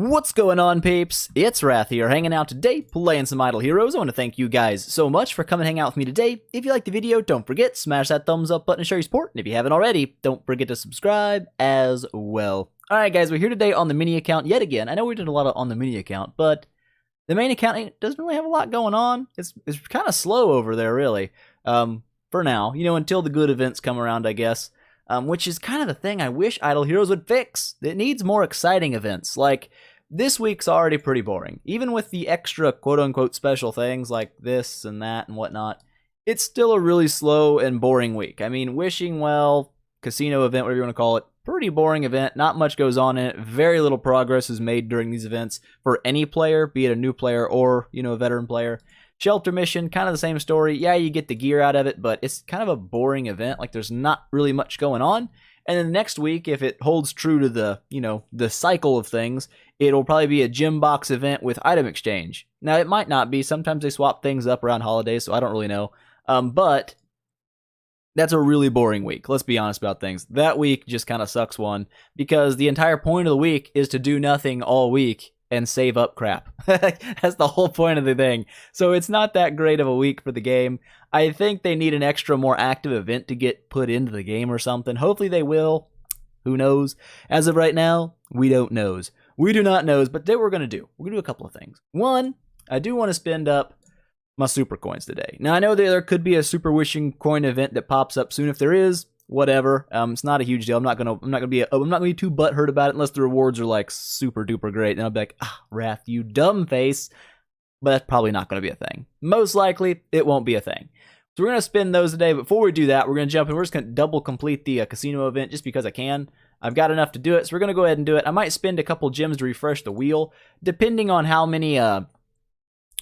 What's going on, peeps? It's Wrath here, hanging out today, playing some Idle Heroes. I want to thank you guys so much for coming and hang out with me today. If you liked the video, don't forget, smash that thumbs up button to show your support. And if you haven't already, don't forget to subscribe as well. Alright guys, we're here today on the mini account yet again. I know we did a lot on the mini account, but the main account doesn't really have a lot going on. It's kind of slow over there, really. For now, until the good events come around, I guess. Which is kind of the thing I wish Idle Heroes would fix. It needs more exciting events. Like, this week's already pretty boring. Even with the extra quote-unquote special things like this and that and whatnot, it's still a really slow and boring week. I mean, Wishing Well, casino event, whatever you want to call it, pretty boring event. Not much goes on in it. Very little progress is made during these events for any player, be it a new player or, a veteran player. Shelter mission, kind of the same story. Yeah, you get the gear out of it, but it's kind of a boring event. Like, there's not really much going on. And then next week, if it holds true to the, the cycle of things, it'll probably be a gym box event with item exchange. Now, it might not be. Sometimes they swap things up around holidays, so I don't really know. But that's a really boring week. Let's be honest about things. That week just kind of sucks one, because the entire point of the week is to do nothing all week and save up crap. That's the whole point of the thing. So it's not that great of a week for the game. I think they need an extra, more active event to get put into the game or something. Hopefully they will. Who knows? As of right now, we don't knows. We do not knows, but today we're going to do a couple of things. One, I do want to spend up my super coins today. Now, I know there could be a super wishing coin event that pops up soon. If there is, whatever. It's not a huge deal. I'm not gonna be too butthurt about it unless the rewards are like super duper great. And I'll be like, Wrath, you dumb face. But that's probably not gonna be a thing. Most likely, it won't be a thing. So we're gonna spin those today. Before we do that, we're gonna jump in. We're just gonna double complete the casino event just because I can. I've got enough to do it, so we're gonna go ahead and do it. I might spend a couple gems to refresh the wheel, depending on how many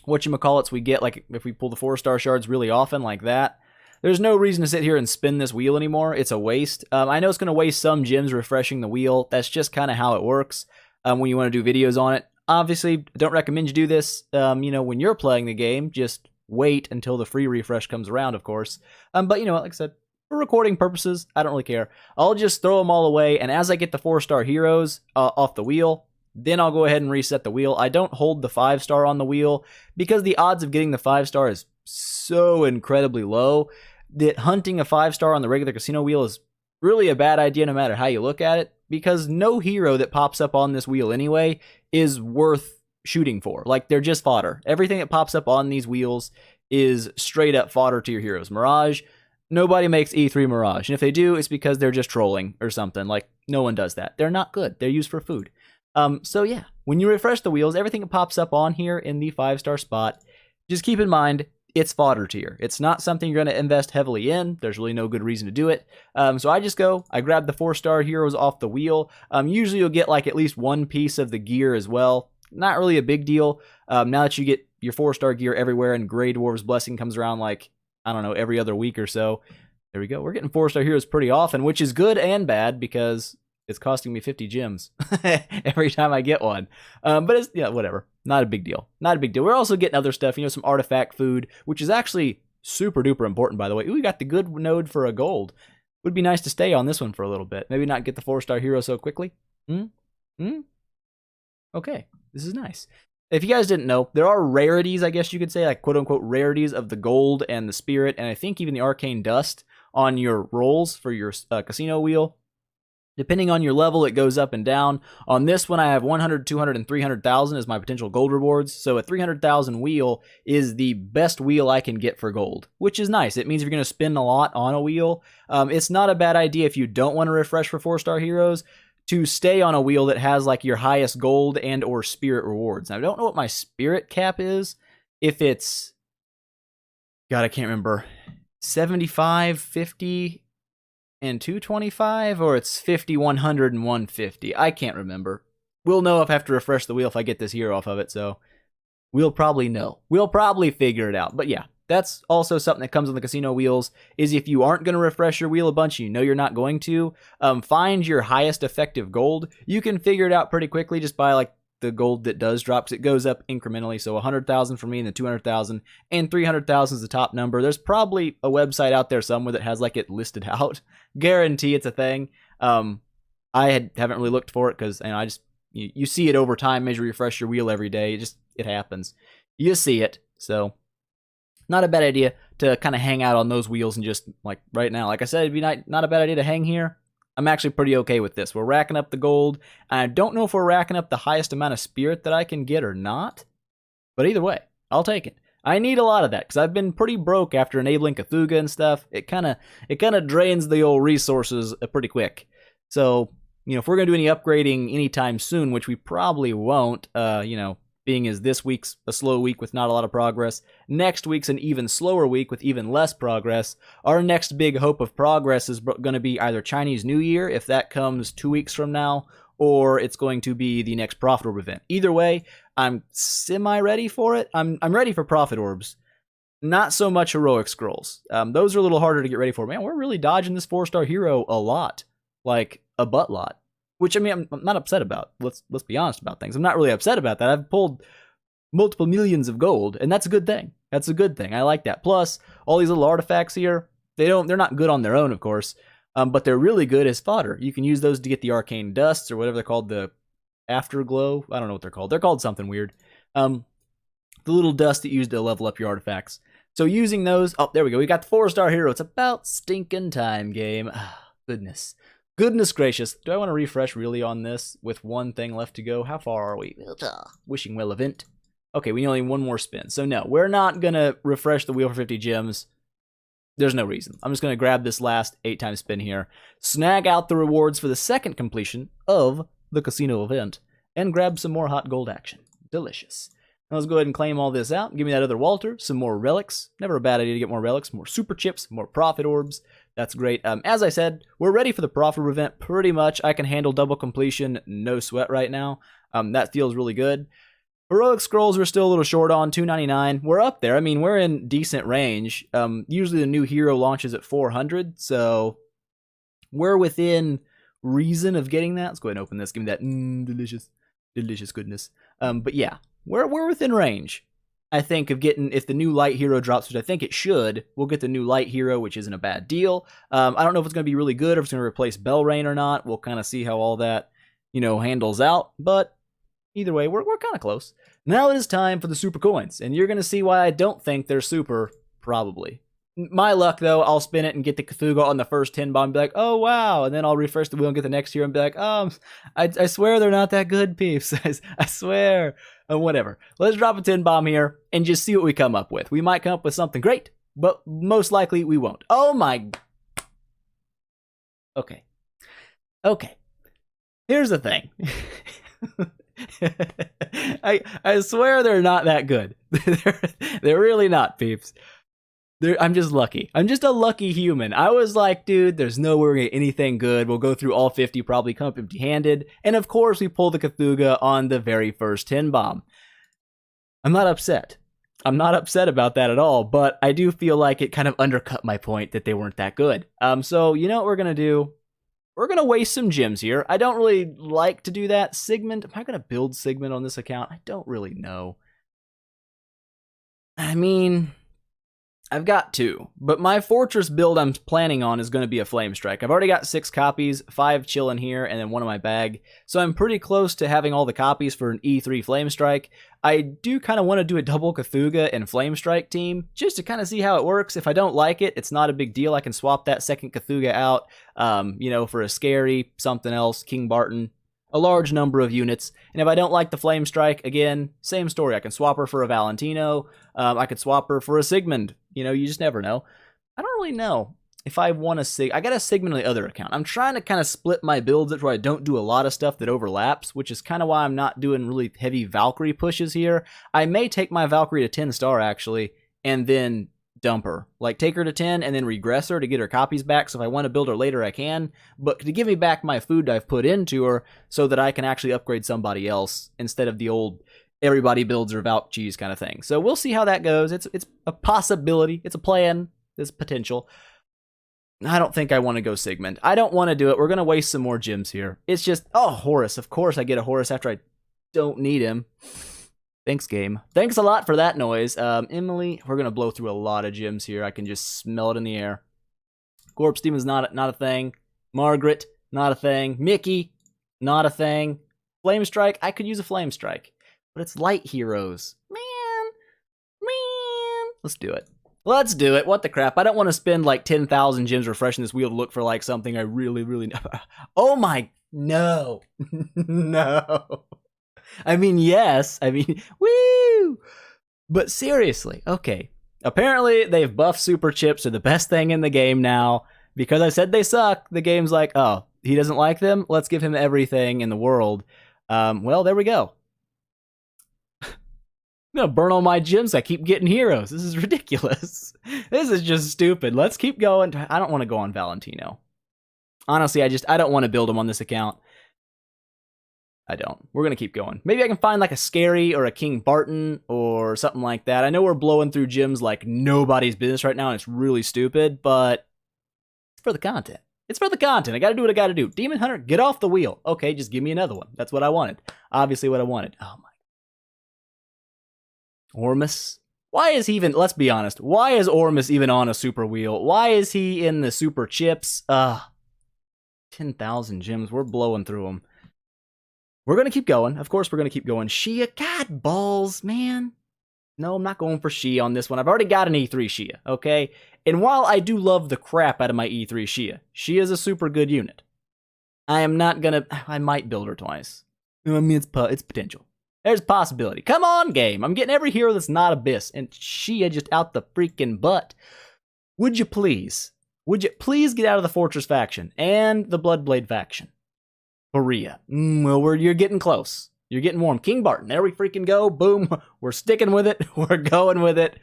whatchamacallits we get. Like if we pull the 4-star shards really often, like that. There's no reason to sit here and spin this wheel anymore. It's a waste. I know it's going to waste some gems refreshing the wheel. That's just kind of how it works when you want to do videos on it. Obviously, don't recommend you do this, when you're playing the game. Just wait until the free refresh comes around, of course. But, like I said, for recording purposes, I don't really care. I'll just throw them all away, and as I get the 4-star heroes off the wheel, then I'll go ahead and reset the wheel. I don't hold the 5-star on the wheel because the odds of getting the 5-star is so incredibly low that hunting a 5-star on the regular casino wheel is really a bad idea no matter how you look at it, because no hero that pops up on this wheel anyway is worth shooting for. Like, they're just fodder. Everything that pops up on these wheels is straight up fodder to your heroes. Mirage, nobody makes E3 Mirage, and if they do, it's because they're just trolling or something. Like, no one does that. They're not good. They're used for food. So yeah, when you refresh the wheels, everything that pops up on here in the 5-star spot, just keep in mind, it's fodder tier. It's not something you're going to invest heavily in. There's really no good reason to do it. So I grab the 4-star heroes off the wheel. Usually you'll get like at least one piece of the gear as well. Not really a big deal. Now that you get your 4-star gear everywhere and Grey Dwarf's Blessing comes around like, I don't know, every other week or so. There we go. We're getting 4-star heroes pretty often, which is good and bad because it's costing me 50 gems every time I get one. But it's, whatever. Not a big deal. Not a big deal. We're also getting other stuff, some artifact food, which is actually super duper important, by the way. Ooh, we got the good node for a gold. Would be nice to stay on this one for a little bit. Maybe not get the 4-star hero so quickly. Okay, this is nice. If you guys didn't know, there are rarities, I guess you could say, like quote-unquote rarities of the gold and the spirit, and I think even the arcane dust on your rolls for your casino wheel. Depending on your level, it goes up and down. On this one, I have 100, 200, and 300,000 as my potential gold rewards. So a 300,000 wheel is the best wheel I can get for gold, which is nice. It means if you're going to spend a lot on a wheel, it's not a bad idea if you don't want to refresh for 4-star heroes to stay on a wheel that has like your highest gold and or spirit rewards. Now, I don't know what my spirit cap is. If it's, God, I can't remember, 75, 50... and 225, or it's 50, 100, and 150. I can't remember. We'll know if I have to refresh the wheel if I get this hero off of it, so we'll probably know. We'll probably figure it out. But yeah, that's also something that comes on the casino wheels, is if you aren't going to refresh your wheel a bunch, you know you're not going to, find your highest effective gold. You can figure it out pretty quickly just by like the gold that does drop, because it goes up incrementally. So 100,000 for me, and then 200,000, and 300,000 is the top number. There's probably a website out there somewhere that has like it listed out. Guarantee it's a thing. I haven't really looked for it because I just you see it over time as you refresh your wheel every day. It happens. You see it. So not a bad idea to kind of hang out on those wheels and just, like, right now. Like I said, it'd be not a bad idea to hang here. I'm actually pretty okay with this. We're racking up the gold. I don't know if we're racking up the highest amount of spirit that I can get or not. But either way, I'll take it. I need a lot of that because I've been pretty broke after enabling Cthulhu and stuff. It kind of drains the old resources pretty quick. So, if we're going to do any upgrading anytime soon, which we probably won't, being as this week's a slow week with not a lot of progress, next week's an even slower week with even less progress. Our next big hope of progress is going to be either Chinese New Year, if that comes 2 weeks from now, or it's going to be the next Profit Orb event. Either way, I'm semi-ready for it. I'm ready for Profit Orbs. Not so much Heroic Scrolls. Those are a little harder to get ready for. Man, we're really dodging this 4-star hero a lot. Like, a butt lot. Which, I mean, I'm not upset about. Let's be honest about things. I'm not really upset about that. I've pulled multiple millions of gold, and that's a good thing. That's a good thing. I like that. Plus, all these little artifacts here, they're not good on their own, of course, but they're really good as fodder. You can use those to get the arcane dusts, or whatever they're called, the afterglow. I don't know what they're called. They're called something weird. The little dust that you use to level up your artifacts. So using those, oh, there we go. We got the 4-star hero. It's about stinking time, game. Goodness. Goodness gracious. Do I want to refresh really on this with one thing left to go? How far are we? Wishing well event. Okay, we only need one more spin. So no, we're not going to refresh the wheel for 50 gems. There's no reason. I'm just going to grab this last 8-time spin here, snag out the rewards for the second completion of the casino event, and grab some more hot gold action. Delicious. Now let's go ahead and claim all this out. Give me that other Walter, some more relics. Never a bad idea to get more relics, more super chips, more profit orbs. That's great. As I said, we're ready for the profit event pretty much. I can handle double completion, no sweat right now. That feels really good. Heroic Scrolls we're still a little short on, 299. We're up there. I mean, we're in decent range. Usually the new hero launches at 400, so we're within reason of getting that. Let's go ahead and open this. Give me that delicious goodness. But yeah, we're within range. I think of getting, if the new light hero drops, which I think it should, we'll get the new light hero, which isn't a bad deal. I don't know if it's going to be really good or if it's going to replace Belrain or not. We'll kind of see how all that, handles out. But either way, we're kind of close. Now it is time for the super coins, and you're going to see why I don't think they're super, probably. My luck, though, I'll spin it and get the Cthulhu on the first 10 bomb and be like, oh, wow. And then I'll refresh the wheel and get the next hero and be like, I swear they're not that good, peeps. I swear. Whatever. Let's drop a 10 bomb here and just see what we come up with. We might come up with something great, but most likely we won't. Oh, my. Okay. Here's the thing. I swear they're not that good. They're really not, peeps. I'm just lucky. I'm just a lucky human. I was like, dude, there's no way we're going to get anything good. We'll go through all 50, probably come up empty-handed. And of course, we pull the Cthulhu on the very first 10 bomb. I'm not upset. I'm not upset about that at all, but I do feel like it kind of undercut my point that they weren't that good. So you know what we're going to do? We're going to waste some gems here. I don't really like to do that. Sigmund, am I going to build Sigmund on this account? I don't really know. I mean, I've got 2, but my fortress build I'm planning on is going to be a Flame Strike. I've already got 6 copies, 5 chilling here, and then 1 in my bag. So I'm pretty close to having all the copies for an E3 Flame Strike. I do kind of want to do a double Cthulhu and Flame Strike team, just to kind of see how it works. If I don't like it, it's not a big deal. I can swap that second Cthulhu out, for a Scary, something else, King Barton, a large number of units. And if I don't like the Flame Strike, again, same story. I can swap her for a Valentino. I could swap her for a Sigmund. You just never know. I don't really know if I want to I got a Sigmund on the other account. I'm trying to kind of split my builds where I don't do a lot of stuff that overlaps, which is kind of why I'm not doing really heavy Valkyrie pushes here. I may take my Valkyrie to 10 star actually, and then dump her. Like take her to 10 and then regress her to get her copies back. So if I want to build her later, I can. But to give me back my food I've put into her so that I can actually upgrade somebody else instead of the old everybody builds her Valk cheese kind of thing. So we'll see how that goes. It's a possibility. It's a plan. There's potential. I don't think I want to go Sigmund. I don't want to do it. We're going to waste some more gems here. It's just, Horus. Of course I get a Horus after I don't need him. Thanks, game. Thanks a lot for that noise. Emily, we're going to blow through a lot of gems here. I can just smell it in the air. Corpse Demon's not a thing. Margaret, not a thing. Mickey, not a thing. Flame Strike, I could use a Flame Strike. But it's light heroes. Man. Let's do it. Let's do it. What the crap? I don't want to spend like 10,000 gems refreshing this wheel to look for like something I really, really... Oh my... No. No. I mean, yes. I mean, woo! But seriously, okay. Apparently, they've buffed Super Chips. They're the best thing in the game now. Because I said they suck, the game's like, oh, he doesn't like them? Let's give him everything in the world. Well, there we go. I'm gonna burn all my gems. I keep getting heroes. This is ridiculous. This is just stupid. Let's keep going. I don't want to go on Valentino. Honestly, I don't want to build him on this account. I don't. We're gonna keep going. Maybe I can find like a Scary or a King Barton or something like that. I know we're blowing through gems like nobody's business right now, and it's really stupid, but it's for the content. It's for the content. I gotta do what I gotta do. Demon Hunter, get off the wheel. Okay, just give me another one. That's what I wanted. Obviously what I wanted. Oh my. Ormus? Why is he even, let's be honest, why is Ormus even on a super wheel? Why is he in the super chips? 10,000 gems, we're blowing through them. We're gonna keep going, of course we're gonna keep going. Shia, God balls, man. No, I'm not going for Shia on this one. I've already got an E3 Shia, okay? And while I do love the crap out of my E3 Shia, she is a super good unit. I might build her twice. I mean, it's potential. There's a possibility. Come on, game. I'm getting every hero that's not Abyss. And Shia just out the freaking butt. Would you please get out of the Fortress faction and the Bloodblade faction? Berea. Well, you're getting close. You're getting warm. King Barton. There we freaking go. Boom. We're sticking with it. We're going with it.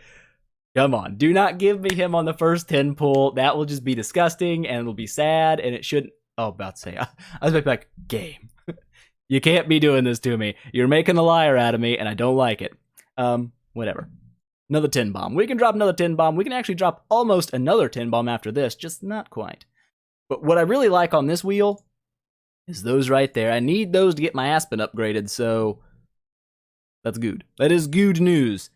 Come on. Do not give me him on the first 10 pull. That will just be disgusting and it'll be sad and it shouldn't. Oh, about to say. I was about to be like, game. You can't be doing this to me. You're making a liar out of me, and I don't like it. Whatever. Another 10 bomb. We can drop another 10 bomb. We can actually drop almost another 10 bomb after this, just not quite. But what I really like on this wheel is those right there. I need those to get my Aspen upgraded, so that's good. That is good news.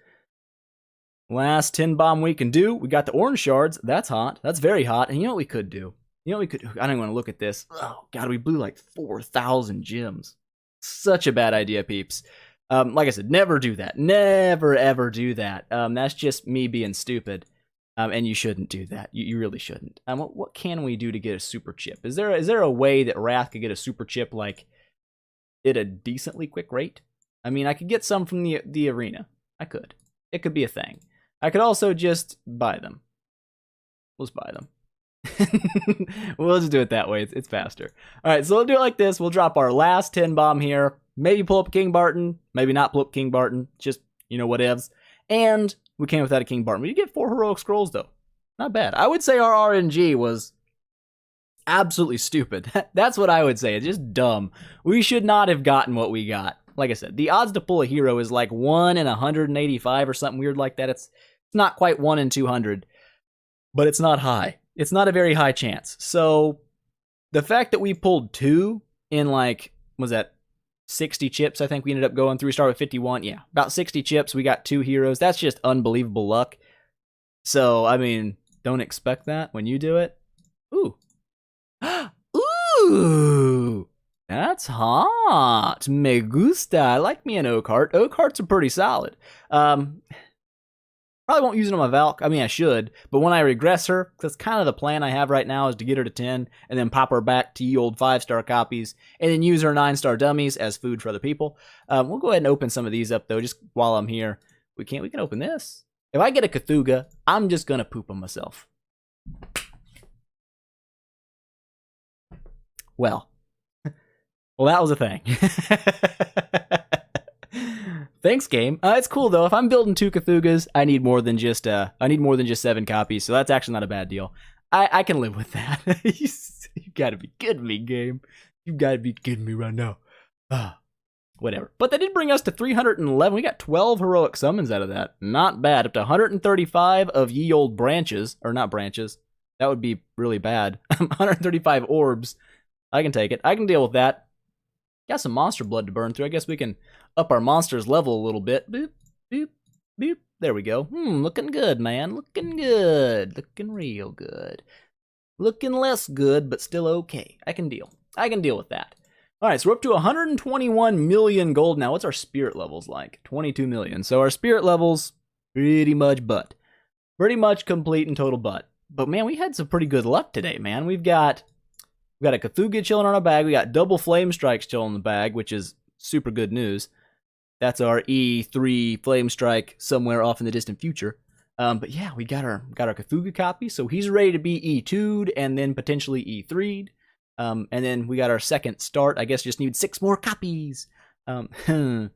Last 10 bomb we can do. We got the orange shards. That's hot. That's very hot. And you know what we could do? You know what we could... I don't want to look at this. Oh, God, we blew like 4,000 gems. Such a bad idea, peeps. Like I said, never do that. Never, ever do that. That's just me being stupid. And you shouldn't do that. You really shouldn't. What can we do to get a super chip? Is there a way that Wrath could get a super chip, like, at a decently quick rate? I mean, I could get some from the arena. I could. It could be a thing. I could also just buy them. Let's buy them. We'll just do it that way. It's faster. All right, so we'll do it like this. We'll drop our last 10 bomb here. Maybe pull up King Barton. Maybe not pull up King Barton. Just, you know, whatevs. And we came without a King Barton. We did get 4 heroic scrolls, though. Not bad. I would say our RNG was absolutely stupid. That's what I would say. It's just dumb. We should not have gotten what we got. Like I said, the odds to pull a hero is like 1 in 185 or something weird like that. It's not quite 1 in 200, but it's not high. It's not a very high chance. So the fact that we pulled 2 in like, was that 60 chips? I think we ended up going through. We started with 51. Yeah, about 60 chips. We got 2 heroes. That's just unbelievable luck. So, I mean, don't expect that when you do it. Ooh. Ooh. That's hot. Me gusta. I like me an Oak Heart. Oak Hearts are pretty solid. Probably won't use it on my Valk. I mean, I should. But when I regress her, that's kind of the plan I have right now, is to get her to 10 and then pop her back to ye old 5-star copies and then use her 9-star dummies as food for other people. We'll go ahead and open some of these up, though, just while I'm here. We can open this. If I get a Cthulhu, I'm just going to poop on myself. Well, that was a thing. Thanks, game. It's cool though. If I'm building 2 Cthulhus, I need more than just 7 copies. So that's actually not a bad deal. I can live with that. You gotta be kidding me, game. You gotta be kidding me right now. Whatever. But that did bring us to 311. We got 12 heroic summons out of that. Not bad. Up to 135 of ye old branches, or not branches. That would be really bad. 135 orbs. I can take it. I can deal with that. Got some monster blood to burn through. I guess we can up our monster's level a little bit. Boop, boop, boop. There we go. Looking good, man. Looking good. Looking real good. Looking less good, but still okay. I can deal. I can deal with that. All right, so we're up to 121 million gold now. What's our spirit levels like? 22 million. So our spirit levels, pretty much butt. Pretty much complete and total butt. But man, we had some pretty good luck today, man. We've got a Cthulhu chilling on our bag. We got double flame strikes chilling in the bag, which is super good news. That's our E3 flame strike somewhere off in the distant future. But yeah, we got our Cthulhu copy, so he's ready to be E2'd and then potentially E3'd. And then we got our second start. I guess just need 6 more copies. That's going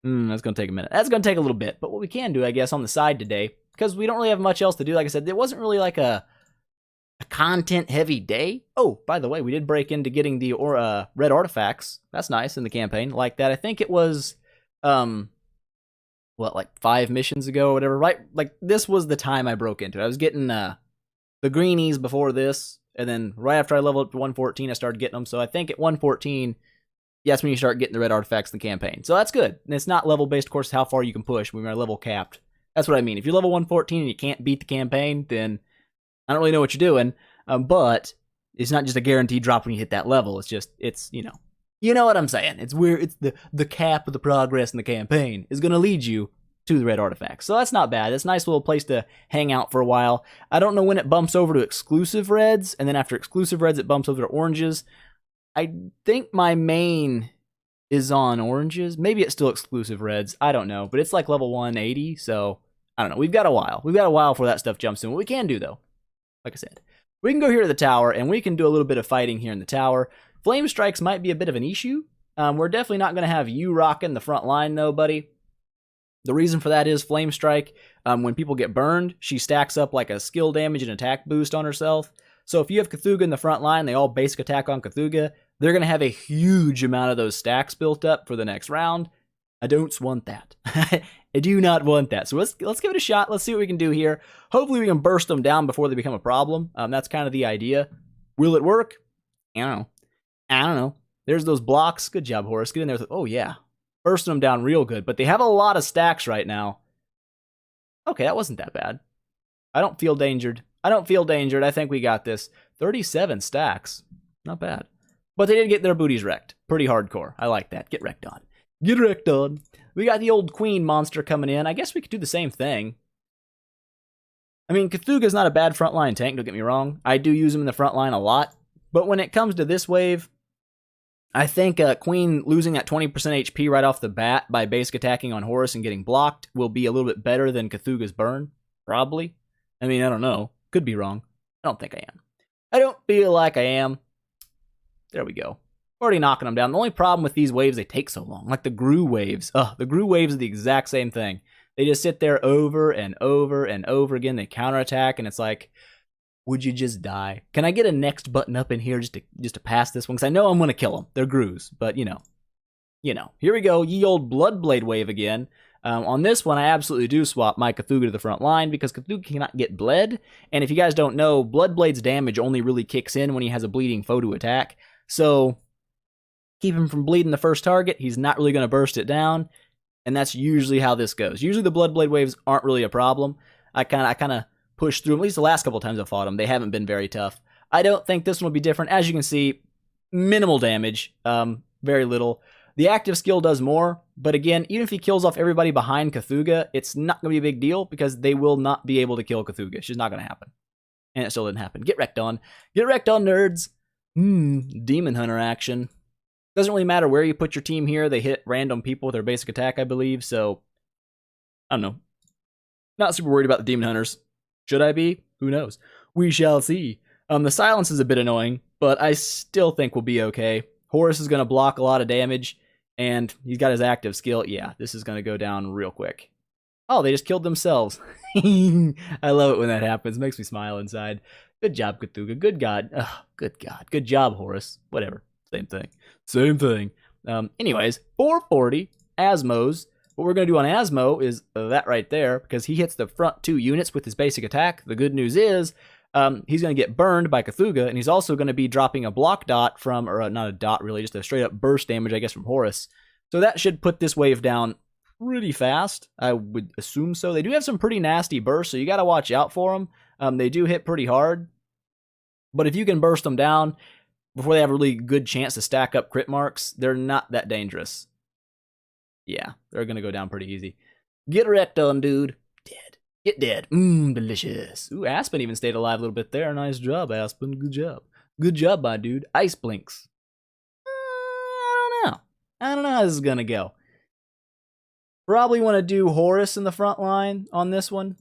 to take a minute. That's going to take a little bit. But what we can do, I guess, on the side today, because we don't really have much else to do. Like I said, it wasn't really like a content-heavy day. Oh, by the way, we did break into getting the red artifacts. That's nice in the campaign. Like that, I think it was, like 5 missions ago or whatever, right? Like, this was the time I broke into it. I was getting the greenies before this. And then right after I leveled up to 114, I started getting them. So I think at 114, that's when you start getting the red artifacts in the campaign. So that's good. And it's not level based, of course, how far you can push. We are level capped. That's what I mean. If you're level 114 and you can't beat the campaign, then I don't really know what you're doing. But it's not just a guaranteed drop when you hit that level. It's you know what I'm saying. It's where it's the cap of the progress in the campaign is going to lead you to the red artifacts. So that's not bad. It's a nice little place to hang out for a while. I don't know when it bumps over to exclusive reds, and then after exclusive reds, it bumps over to oranges. I think my main is on oranges. Maybe it's still exclusive reds. I don't know, but it's like level 180, so I don't know. We've got a while. We've got a while before that stuff jumps in. What we can do, though, like I said, we can go here to the tower, and we can do a little bit of fighting here in the tower. Flame strikes might be a bit of an issue. We're definitely not going to have you rocking the front line, though, buddy. The reason for that is Flame Strike, when people get burned, she stacks up like a skill damage and attack boost on herself. So if you have Cthulhu in the front line, they all basic attack on Cthulhu, they're going to have a huge amount of those stacks built up for the next round. I don't want that. I do not want that. So let's give it a shot. Let's see what we can do here. Hopefully we can burst them down before they become a problem. That's kind of the idea. Will it work? I don't know. There's those blocks. Good job, Horace. Get in there. Oh, yeah. Bursting them down real good, but they have a lot of stacks right now. Okay, that wasn't that bad. I don't feel dangered. I think we got this. 37 stacks. Not bad. But they did get their booties wrecked. Pretty hardcore. I like that. Get wrecked on. Get wrecked on. We got the old queen monster coming in. I guess we could do the same thing. I mean, Cthulhu's not a bad frontline tank, don't get me wrong. I do use him in the front line a lot. But when it comes to this wave, I think Queen losing that 20% HP right off the bat by basic attacking on Horus and getting blocked will be a little bit better than Cthulhu's burn. Probably. I mean, I don't know. Could be wrong. I don't think I am. I don't feel like I am. There we go. Already knocking them down. The only problem with these waves, they take so long. Like the Gru waves. The Gru waves are the exact same thing. They just sit there over and over and over again. They counterattack, and it's like, would you just die? Can I get a next button up in here just to pass this one? Because I know I'm going to kill them. They're Grus, but you know. Here we go, ye old Bloodblade wave again. On this one, I absolutely do swap my Cthulhu to the front line because Cthulhu cannot get bled. And if you guys don't know, Bloodblade's damage only really kicks in when he has a bleeding foe to attack. So keep him from bleeding the first target. He's not really going to burst it down. And that's usually how this goes. Usually the Bloodblade waves aren't really a problem. I kind of push through them. At least the last couple times I've fought them, they haven't been very tough. I don't think this one will be different. As you can see, minimal damage, very little. The active skill does more, but again, even if he kills off everybody behind Cthulhu, it's not going to be a big deal because they will not be able to kill Cthulhu. It's just not going to happen. And it still didn't happen. Get wrecked on. Get wrecked on, nerds. Demon Hunter action. Doesn't really matter where you put your team here. They hit random people with their basic attack, I believe, so I don't know. Not super worried about the Demon Hunters. Should I be? Who knows? We shall see. The silence is a bit annoying, but I still think we'll be okay. Horus is going to block a lot of damage, and he's got his active skill. Yeah, this is going to go down real quick. Oh, they just killed themselves. I love it when that happens. It makes me smile inside. Good job, Cthulhu. Good God. Oh, good God. Good job, Horus. Whatever. Same thing. Same thing. Anyways, 440, Asmos. What we're going to do on Asmo is that right there, because he hits the front 2 units with his basic attack. The good news is he's going to get burned by Cthulhu, and he's also going to be dropping a block dot from, or not a dot really, just a straight up burst damage, I guess, from Horus. So that should put this wave down pretty fast. I would assume so. They do have some pretty nasty bursts, so you got to watch out for them. They do hit pretty hard. But if you can burst them down, before they have a really good chance to stack up crit marks, they're not that dangerous. Yeah, they're gonna go down pretty easy. Get wrecked on, dude. Dead. Get dead. Delicious. Ooh, Aspen even stayed alive a little bit there. Nice job, Aspen. Good job. Good job, my dude. Ice blinks. I don't know. I don't know how this is gonna go. Probably want to do Horus in the front line on this one.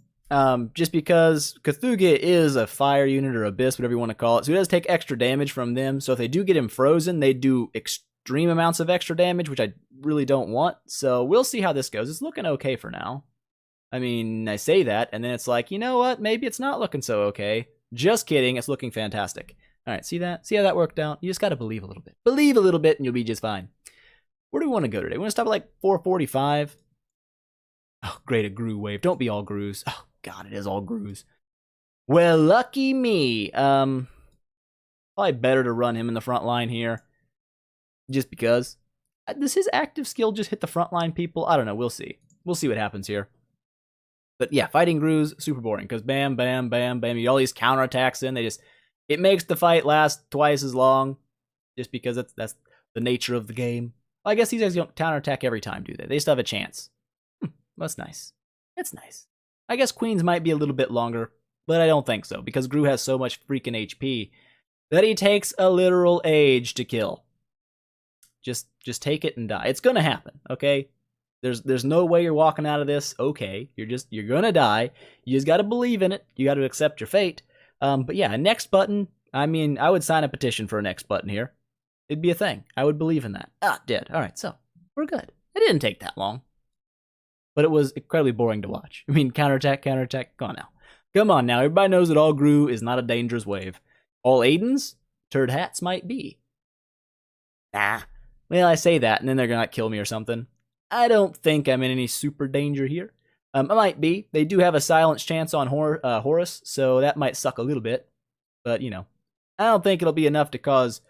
Just because Cthulhu is a fire unit or abyss, whatever you want to call it. So he does take extra damage from them. So if they do get him frozen, they do extreme amounts of extra damage, which I really don't want. So we'll see how this goes. It's looking okay for now. I mean, I say that, and then it's like, you know what? Maybe it's not looking so okay. Just kidding. It's looking fantastic. All right, see that? See how that worked out? You just got to believe a little bit. Believe a little bit, and you'll be just fine. Where do we want to go today? We want to stop at like 445. Oh, great, a Gru wave. Don't be all Grus. Oh, God, it is all Grus. Well, lucky me. Probably better to run him in the front line here. Just because. Does his active skill just hit the front line people? I don't know. We'll see. We'll see what happens here. But yeah, fighting Grus, super boring. Because bam, bam, bam, bam. You get all these counterattacks in. It makes the fight last twice as long. Just because that's the nature of the game. Well, I guess these guys don't counterattack every time, do they? They still have a chance. That's nice. It's nice. I guess Queens might be a little bit longer, but I don't think so, because Gru has so much freaking HP that he takes a literal age to kill. Just take it and die. It's gonna happen, okay? There's no way you're walking out of this okay. You're gonna die. You just gotta believe in it. You gotta accept your fate. But yeah, a next button. I mean, I would sign a petition for a next button here. It'd be a thing. I would believe in that. Dead. All right, so we're good. It didn't take that long. But it was incredibly boring to watch. I mean, counterattack. Come on now. Come on now. Everybody knows that all Gru is not a dangerous wave. All Aidens? Turd hats might be. Nah. Well, I say that, and then they're gonna kill me or something. I don't think I'm in any super danger here. I might be. They do have a silence chance on Horus, so that might suck a little bit. But, you know, I don't think it'll be enough to cause...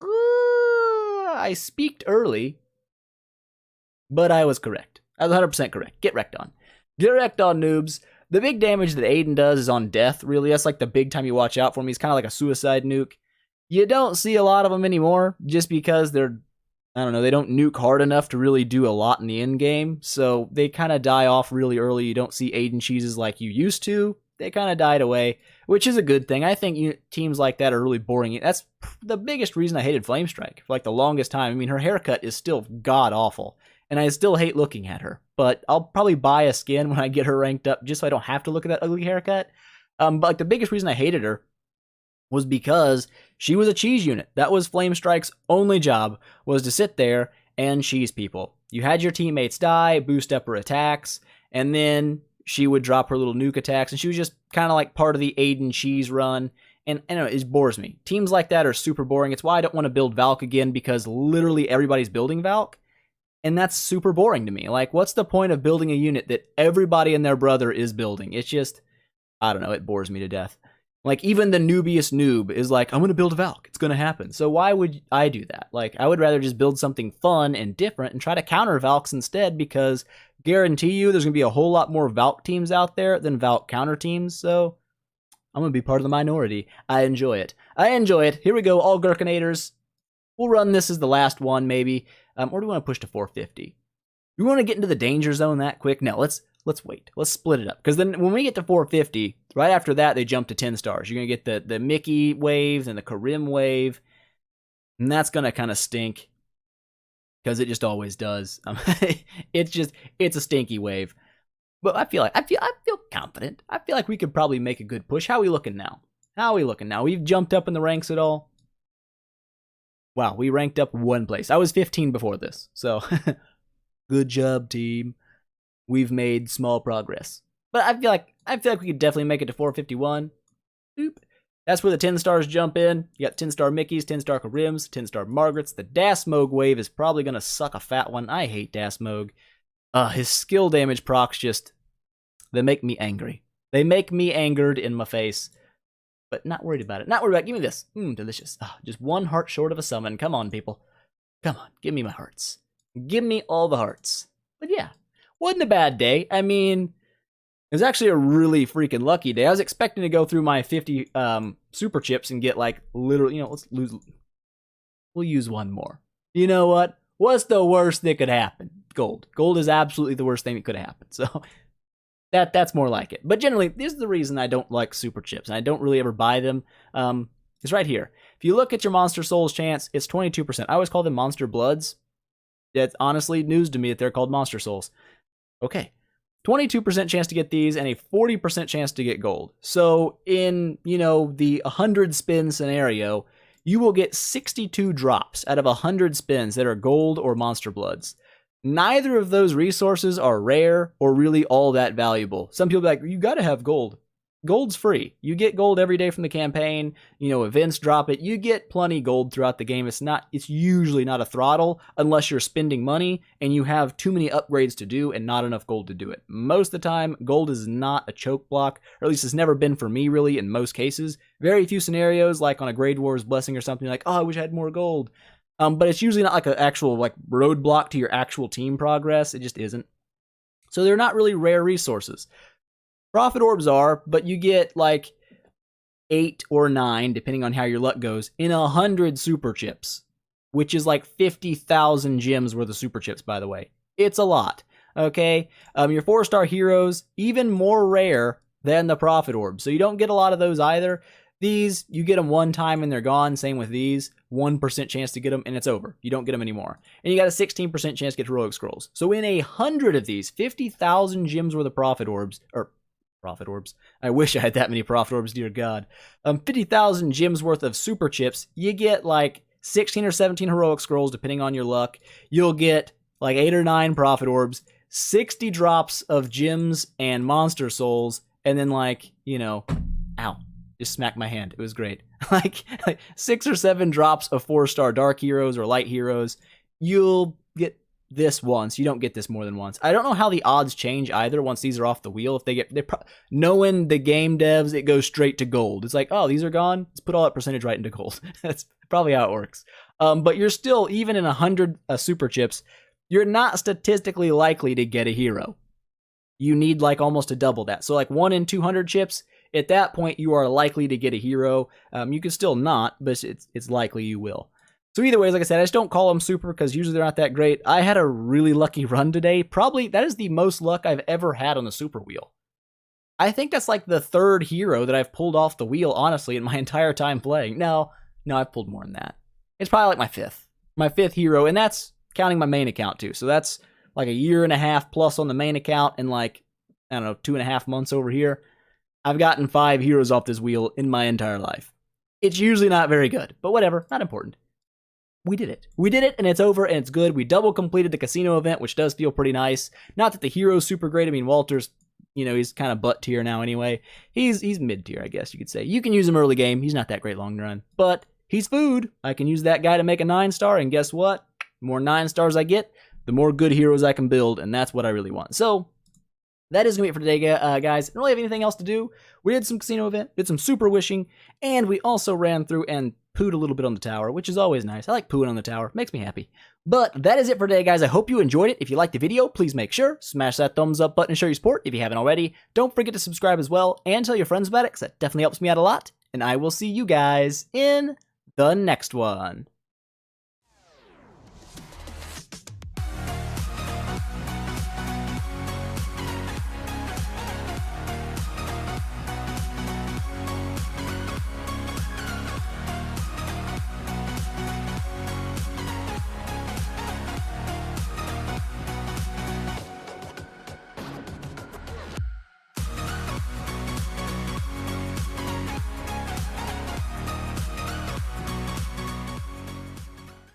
I speaked early, but I was correct. I was 100% correct. Get wrecked on. Get wrecked on, noobs. The big damage that Aiden does is on death, really. That's like the big time you watch out for him. He's kind of like a suicide nuke. You don't see a lot of them anymore, just because they're, I don't know, they don't nuke hard enough to really do a lot in the end game. So they kind of die off really early. You don't see Aiden cheeses like you used to. They kind of died away, which is a good thing. I think teams like that are really boring. That's the biggest reason I hated Flamestrike for like the longest time. I mean, her haircut is still god-awful. And I still hate looking at her. But I'll probably buy a skin when I get her ranked up just so I don't have to look at that ugly haircut. But like the biggest reason I hated her was because she was a cheese unit. That was Flamestrike's only job, was to sit there and cheese people. You had your teammates die, boost up her attacks, and then she would drop her little nuke attacks, and she was just kind of like part of the Aiden cheese run. And I know it bores me. Teams like that are super boring. It's why I don't want to build Valk again, because literally everybody's building Valk. And that's super boring to me. Like, what's the point of building a unit that everybody and their brother is building? It's just, I don't know, it bores me to death. Like, even the noobiest noob is like, I'm going to build a Valk. It's going to happen. So why would I do that? Like, I would rather just build something fun and different and try to counter Valks instead, because guarantee you there's going to be a whole lot more Valk teams out there than Valk counter teams. So I'm going to be part of the minority. I enjoy it. Here we go, all Gherkinators. We'll run this as the last one, maybe. Or do we want to push to 450? We want to get into the danger zone that quick? No, let's wait. Let's split it up. Because then when we get to 450, right after that, they jump to 10 stars. You're going to get the Mickey wave and the Karim wave. And that's going to kind of stink. Because it just always does. It's a stinky wave. But I feel confident. I feel like we could probably make a good push. How are we looking now? We've jumped up in the ranks at all? Wow, we ranked up one place. I was 15 before this, so good job, team. We've made small progress. But I feel like we could definitely make it to 451. Boop. That's where the 10 stars jump in. You got 10-star Mickeys, 10-star Karims, 10-star Margarets. The Dasmog wave is probably going to suck a fat one. I hate Dasmog. His skill damage procs just, they make me angry. They make me angered in my face. But not worried about it. Give me this. Delicious. Just one heart short of a summon. Come on, people. Come on. Give me my hearts. Give me all the hearts. But yeah, wasn't a bad day. I mean, it was actually a really freaking lucky day. I was expecting to go through my 50 super chips and get like literally, let's lose We'll use one more. You know what? What's the worst that could happen? Gold. Gold is absolutely the worst thing that could happen. So that's more like it. But generally, this is the reason I don't like super chips, and I don't really ever buy them. It's right here. If you look at your Monster Souls chance, it's 22%. I always call them Monster Bloods. That's honestly news to me that they're called Monster Souls. Okay. 22% chance to get these and a 40% chance to get gold. So in, the 100 spin scenario, you will get 62 drops out of 100 spins that are gold or Monster Bloods. Neither of those resources are rare or really all that valuable. Some people be like, you gotta have gold. Gold's free. You get gold every day from the campaign. Events drop it. You get plenty gold throughout the game. It's usually not a throttle unless you're spending money and you have too many upgrades to do and not enough gold to do it. Most of the time, gold is not a choke block, or at least it's never been for me really in most cases. Very few scenarios, like on a Grade Wars Blessing or something, like, oh, I wish I had more gold. But it's usually not like an actual roadblock to your actual team progress. It just isn't. So they're not really rare resources. Profit orbs are, but you get 8 or 9, depending on how your luck goes, in 100 super chips, which is 50,000 gems worth of super chips, by the way. It's a lot, okay? Your 4-star heroes, even more rare than the profit orbs, so you don't get a lot of those either. These, you get them one time and they're gone. Same with these. 1% chance to get them and it's over. You don't get them anymore. And you got a 16% chance to get heroic scrolls. So in 100 of these, 50,000 gems worth of profit orbs. I wish I had that many profit orbs, dear God. 50,000 gems worth of super chips. You get 16 or 17 heroic scrolls, depending on your luck. You'll get 8 or 9 profit orbs, 60 drops of gems and monster souls, and then ow. Just smacked my hand. It was great. 6 or 7 drops of 4-star dark heroes or light heroes. You'll get this once. You don't get this more than once. I don't know how the odds change either once these are off the wheel. If knowing the game devs, it goes straight to gold. It's oh, these are gone. Let's put all that percentage right into gold. That's probably how it works. But you're still, even in 100 super chips, you're not statistically likely to get a hero. You need almost to double that. So 1 in 200 chips, at that point, you are likely to get a hero. You can still not, but it's likely you will. So either way, like I said, I just don't call them super because usually they're not that great. I had a really lucky run today. Probably, that is the most luck I've ever had on the super wheel. I think that's the 3rd hero that I've pulled off the wheel, honestly, in my entire time playing. No, I've pulled more than that. It's probably my 5th. My 5th hero, and that's counting my main account too. So that's a year and a half plus on the main account and I don't know, 2.5 months over here. I've gotten 5 heroes off this wheel in my entire life. It's usually not very good, but whatever, not important. We did it. We did it, and it's over, and it's good. We double completed the casino event, which does feel pretty nice. Not that the hero's super great. I mean, Walter's, he's kind of butt tier now anyway. He's mid tier, I guess you could say. You can use him early game. He's not that great long run, but he's food. I can use that guy to make a 9-star, and guess what? The more 9 stars I get, the more good heroes I can build, and that's what I really want. So that is going to be it for today, guys. I don't really have anything else to do. We did some casino event, did some super wishing, and we also ran through and pooed a little bit on the tower, which is always nice. I like pooing on the tower. Makes me happy. But that is it for today, guys. I hope you enjoyed it. If you liked the video, please make sure, smash that thumbs up button and show your support if you haven't already. Don't forget to subscribe as well and tell your friends about it because that definitely helps me out a lot. And I will see you guys in the next one.